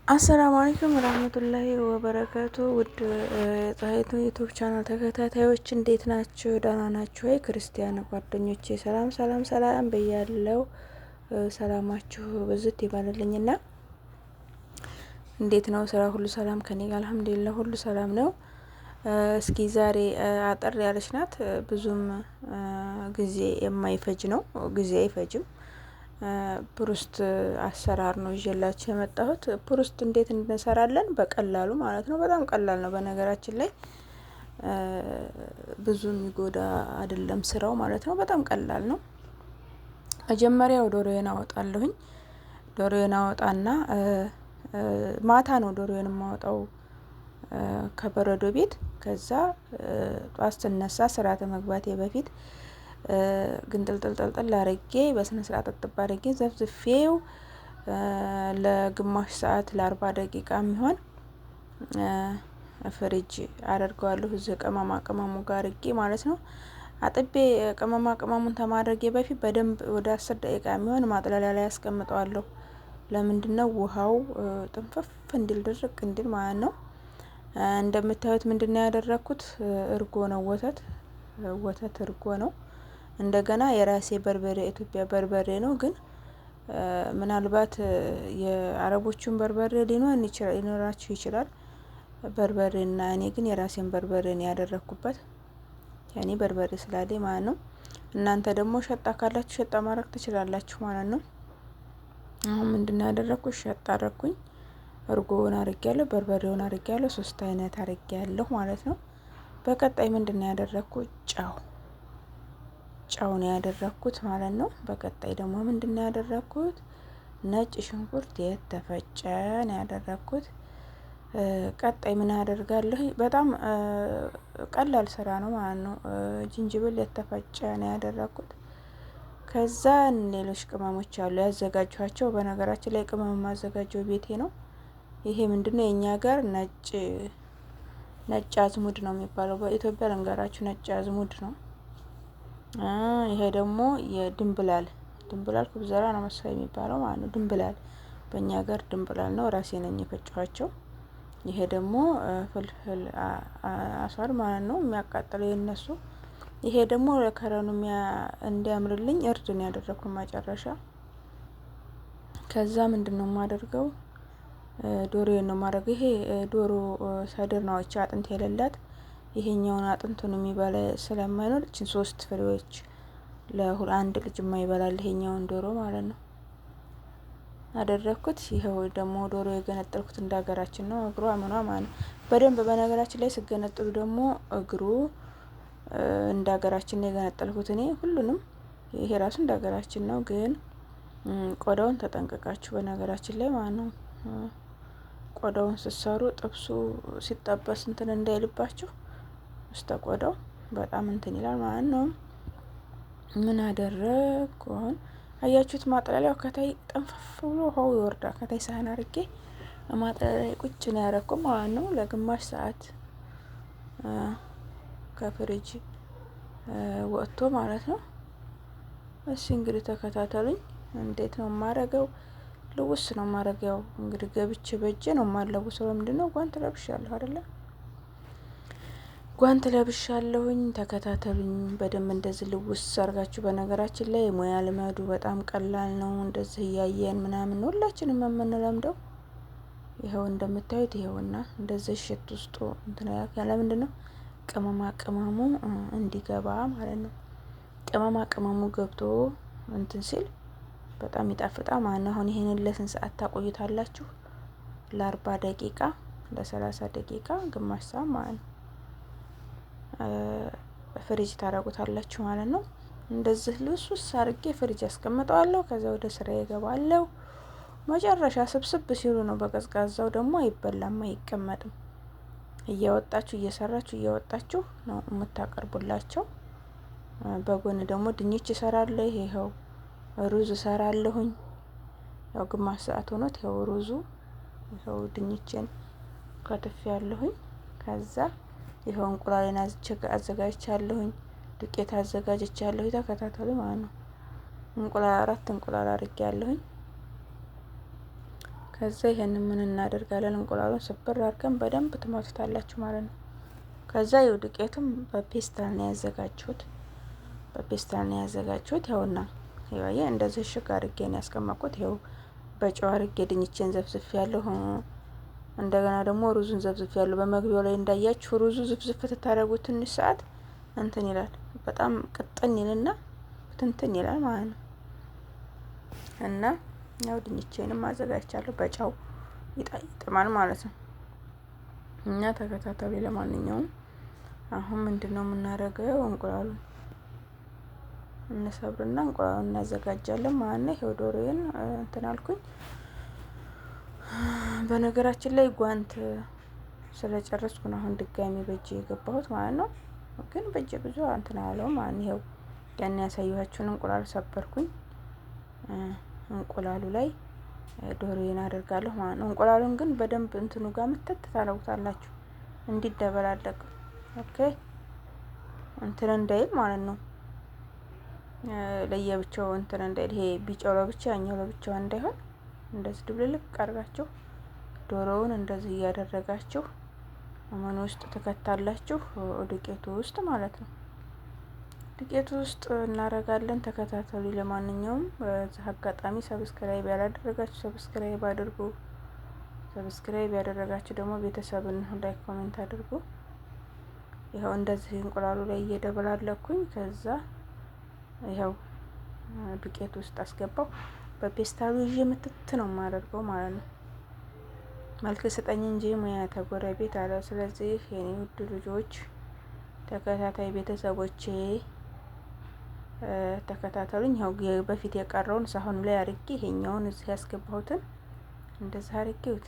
አሰላሙ አለይኩም ወራህመቱላሂ ወበረካቱ። ውድ የፀሐይቱ ዩቲዩብ ቻናል ተከታታዮች እንዴት ናችሁ? ደህና ናችሁ ወይ? ክርስቲያን ጓደኞቼ ሰላም ሰላም ሰላም ብያለሁ። ሰላማችሁ ብዝት ይባልልኝና እንዴት ነው ስራ ሁሉ ሰላም? ከኔ ጋር አልሐምዱሊላህ ሁሉ ሰላም ነው። እስኪ ዛሬ አጠር ያለች ናት፣ ብዙም ጊዜ የማይፈጅ ነው፣ ጊዜ አይፈጅም። ፕሩስት አሰራር ነው ይዤላችሁ የመጣሁት። ፕሩስት እንዴት እንሰራለን በቀላሉ ማለት ነው። በጣም ቀላል ነው በነገራችን ላይ ብዙ የሚጎዳ አይደለም ስራው ማለት ነው። በጣም ቀላል ነው። መጀመሪያው ዶሮዬን አወጣለሁኝ። ዶሮዬን አወጣና ማታ ነው ዶሮዬን የማወጣው ከበረዶ ቤት። ከዛ ጧት ስነሳ ስራ ከመግባቴ በፊት ግንጥልጥልጥል አርጌ በስነ ስርዓት ጥጥብ አርጌ ዘፍዝፌው ለግማሽ ሰዓት ለ40 ደቂቃ የሚሆን ፍሪጅ አደርገዋለሁ። እዚህ ቅመማ ቅመሙ ጋር አርጌ ማለት ነው። አጥቤ ቅመማ ቅመሙን ተማድረጌ በፊት በደንብ ወደ 10 ደቂቃ የሚሆን ማጥለያ ላይ አስቀምጠዋለሁ። ለምንድነው? ውሃው ጥንፍፍ እንዲል ድርቅ እንዲል ማለት ነው። እንደምታዩት ምንድነው ያደረኩት? እርጎ ነው፣ ወተት እርጎ ነው። እንደገና የራሴ በርበሬ ኢትዮጵያ በርበሬ ነው፣ ግን ምናልባት የአረቦቹን በርበሬ ሊኖራችሁ ይችላል። በርበሬና እኔ ግን የራሴን በርበሬ ነው ያደረኩበት። ያኔ በርበሬ ስላለኝ ማለት ነው። እናንተ ደግሞ ሸጣ ካላችሁ ሸጣ ማድረግ ትችላላችሁ ማለት ነው። አሁን ምንድነው ያደረኩት? ሸጣ አደረኩኝ። እርጎውን አርጌያለሁ፣ በርበሬውን አርጌያለሁ፣ 3 አይነት አርጌያለሁ ማለት ነው። በቀጣይ ምንድነው ያደረኩት? ጨው ነው ያደረኩት ማለት ነው። በቀጣይ ደግሞ ምንድነው ያደረኩት? ነጭ ሽንኩርት የተፈጨ ነው ያደረኩት። ቀጣይ ምን አደርጋለሁ? በጣም ቀላል ስራ ነው ማለት ነው። ጅንጅብል የተፈጨ ነው ያደረኩት። ከዛ ሌሎች ቅመሞች አሉ ያዘጋጇቸው። በነገራችን ላይ ቅመም ማዘጋጀው ቤቴ ነው። ይሄ ምንድነው? የኛ ሀገር ነጭ አዝሙድ ነው የሚባለው። በኢትዮጵያ ልንገራችሁ፣ ነጭ አዝሙድ ነው። ይሄ ደግሞ የድንብላል ኩብዘራ ነው መሰለኝ የሚባለው ማለት ነው። ድንብላል በእኛ ሀገር ድንብላል ነው። ራሴ ነኝ የፈጨኋቸው። ይሄ ደግሞ ፍልፍል አስዋድ ማለት ነው፣ የሚያቃጥለው የነሱ። ይሄ ደግሞ ለከረኑ እንዲያምርልኝ እርድ ነው ያደረኩት መጨረሻ። ከዛ ምንድነው የማደርገው? ዶሮዬን ነው የማደርገው። ይሄ ዶሮ ሰድር ነው፣ አጥንት የሌላት። ይሄኛውን አጥንቱን የሚበላ ስለማይኖር እቺን 3 ፍሬዎች ለአንድ ልጅ የማይበላል ይሄኛውን ዶሮ ማለት ነው አደረኩት። ይሄው ደግሞ ዶሮ የገነጠልኩት እንደ ሀገራችን ነው። እግሯ ምኗ ማለት ነው በደንብ። በነገራችን ላይ ስገነጥሉ ደግሞ እግሩ እንደ ሀገራችን ነው የገነጠልኩት እኔ ሁሉንም። ይሄ ራሱ እንደ ሀገራችን ነው፣ ግን ቆዳውን ተጠንቀቃችሁ በነገራችን ላይ ማለት ነው። ቆዳውን ስትሰሩ ጥብሱ ሲጠበስ እንትን እንዳይልባችሁ ውስጥ ቆዳው በጣም እንትን ይላል ማለት ነው። ምን አደረኩ? አሁን አያችሁት? ማጥለያው ከታይ ጠንፈፍ ብሎ ውሃው ይወርዳል። ከታይ ሳህን አርጌ ማጥለያ ቁጭ ነው ያረኩት ማለት ነው ለግማሽ ሰዓት ከፍሪጅ ወጥቶ ማለት ነው። እሺ እንግዲህ ተከታተሉኝ። እንዴት ነው የማረገው? ልውስ ነው የማረገው። እንግዲህ ገብቼ በእጄ ነው የማለውሰው። ለምንድነው? ጓንት ለብሻለሁ አይደለ? ጓንት ለብሻለሁኝ። ተከታተሉኝ በደንብ እንደዚህ ልውስ አርጋችሁ። በነገራችን ላይ ሙያ ልመዱ፣ በጣም ቀላል ነው። እንደዚህ እያየን ምናምን ሁላችንም የምንለምደው። ይኸው እንደምታዩት ይኸውና እንደዚህ ሽት ውስጡ እንትን ያለ ምንድነው? ቅመማ ቅመሙ እንዲገባ ማለት ነው። ቅመማ ቅመሙ ገብቶ እንትን ሲል በጣም ይጣፍጣል ማለት ነው። አሁን ይሄንን ለስንት ሰዓት ታቆዩታላችሁ? ለ40 ደቂቃ፣ ለ30 ደቂቃ፣ ግማሽ ሰዓት ማለት ነው ፍሪጅ ታረጉታላችሁ ማለት ነው። እንደዚህ ልውስ አርጌ ፍሪጅ አስቀምጠዋለሁ። ከዛ ወደ ስራ ይገባለሁ። መጨረሻ ስብስብ ሲሉ ነው፣ በቀዝቃዛው ደግሞ አይበላም፣ አይቀመጥም። እያወጣችሁ እየሰራችሁ እያወጣችሁ ነው የምታቀርቡላቸው። በጎን ደግሞ ድንች እሰራለሁ። ይሄው ሩዝ እሰራለሁኝ። ያው ግማሽ ሰዓት ሆኖት ይሄው ሩዙ፣ ይሄው ድንችን ከትፍ ያለሁኝ። ከዛ ይሄው እንቁላሌን አዘጋጅቻለሁኝ። ዱቄት አዘጋጅቻለሁ። ተከታተሉ ማለት ነው። እንቁላል 4 እንቁላል አርጌያለሁኝ። ከዛ ይሄንን ምን እናደርጋለን? እንቁላሉን ስብር አድርገን በደንብ ትመቱታላችሁ ማለት ነው። ከዛ ይኸው ዱቄቱም በፔስታል ነው ያዘጋጀሁት። ይኸውና ይኸው እንደዚህ ሽግ አድርጌ ነው ያስቀመጥኩት። ይኸው በጨው አድርጌ ድንቼን ዘፍዝፍ ያለሁ። እንደገና ደግሞ ሩዙን ዘፍዝፍ ያለሁ። በመግቢያው ላይ እንዳያችሁ ሩዙ ዝፍዝፍ ተታረጉት ትንሽ ሰዓት እንትን ይላል። በጣም ቅጥን ይልና ትንትን ይላል ማለት ነው። እና ያው ድንቼንም አዘጋጅቻለሁ። በጨው ይጥማል ማለት ነው። እና ተከታተሉ። ለማንኛውም አሁን ምንድነው የምናደርገው? እንቁላሉን እንሰብርና እንቁላሉን እናዘጋጃለን ማለት ነው። ይሄው ዶሮዬን እንትን አልኩኝ። በነገራችን ላይ ጓንት ስለጨረስኩ ነው አሁን ድጋሚ በእጄ የገባሁት ማለት ነው። ግን በእጄ ብዙ እንትን አለው ማለት ነው። ይሄው ያን ያሳየኋችሁን እንቁላል ሰበርኩኝ። እንቁላሉ ላይ ዶሮዬን አደርጋለሁ ማለት ነው። እንቁላሉን ግን በደንብ እንትኑ ጋር ምትት ታረጉታላችሁ እንዲደበላለቅ። ኦኬ እንትን እንዳይል ማለት ነው። ለየብቻው እንትን እንዳይል፣ ይሄ ቢጫው ለብቻ ያኛው ለብቻው እንዳይሆን እንደዚህ ድብልልቅ አድርጋችሁ ዶሮውን እንደዚህ እያደረጋችሁ ምን ውስጥ ትከታላችሁ? ዱቄቱ ውስጥ ማለት ነው። ዱቄቱ ውስጥ እናረጋለን። ተከታተሉ። ለማንኛውም በዚህ አጋጣሚ ሰብስክራይብ ያላደረጋችሁ ሰብስክራይብ አድርጉ። ሰብስክራይብ ያደረጋችሁ ደግሞ ቤተሰብን ላይክ ኮሜንት አድርጉ። ይኸው እንደዚህ እንቁላሉ ላይ እየደበላለኩኝ ከዛ ይኸው ዱቄት ውስጥ አስገባው። በፔስታሉ ይዤ ምትት ነው የማደርገው ማለት ነው። መልክ ስጠኝ እንጂ ሙያ ተጎረቤት አለ። ስለዚህ የኔ ውድ ልጆች ተከታታይ ቤተሰቦቼ ተከታተሉኝ። ያው በፊት የቀረውን ሳህኑ ላይ አርጌ ይሄኛውን እዚህ ያስገባሁትን እንደዚህ አርጌውት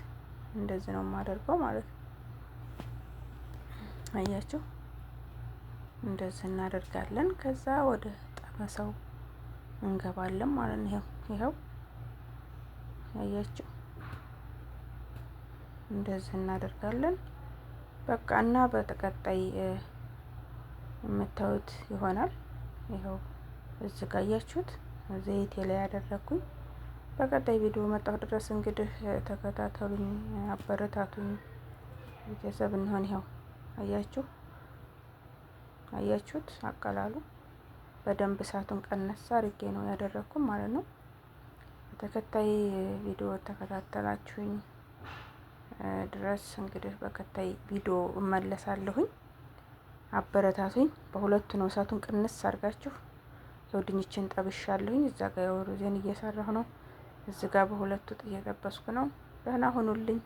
እንደዚህ ነው የማደርገው ማለት ነው። አያችሁ፣ እንደዚህ እናደርጋለን። ከዛ ወደ ጠበሳው እንገባለን ማለት ነው። ይኸው አያችሁ፣ እንደዚህ እናደርጋለን። በቃ እና በተቀጣይ የምታዩት ይሆናል። ይኸው እዚህ ጋር አያችሁት፣ ዘይት ላይ ያደረኩኝ። በቀጣይ ቪዲዮ መጣሁ ድረስ እንግዲህ ተከታተሉኝ፣ አበረታቱኝ፣ ቤተሰብ እንሆን። ይኸው አያችሁት አቀላሉ በደንብ እሳቱን ቀነሳ አድርጌ ነው ያደረኩት ማለት ነው። በተከታይ ቪዲዮ ተከታተላችሁኝ ድረስ እንግዲህ በቀጣይ ቪዲዮ እመለሳለሁኝ። አበረታቱኝ። በሁለቱ ነው እሳቱን ቅንስ አድርጋችሁ። ያው ድንችን ጠብሻለሁኝ። እዛ ጋር ያው ሩዜን እየሰራሁ ነው። እዚህ ጋር በሁለቱ እየጠበስኩ ነው። ደህና ሁኑልኝ።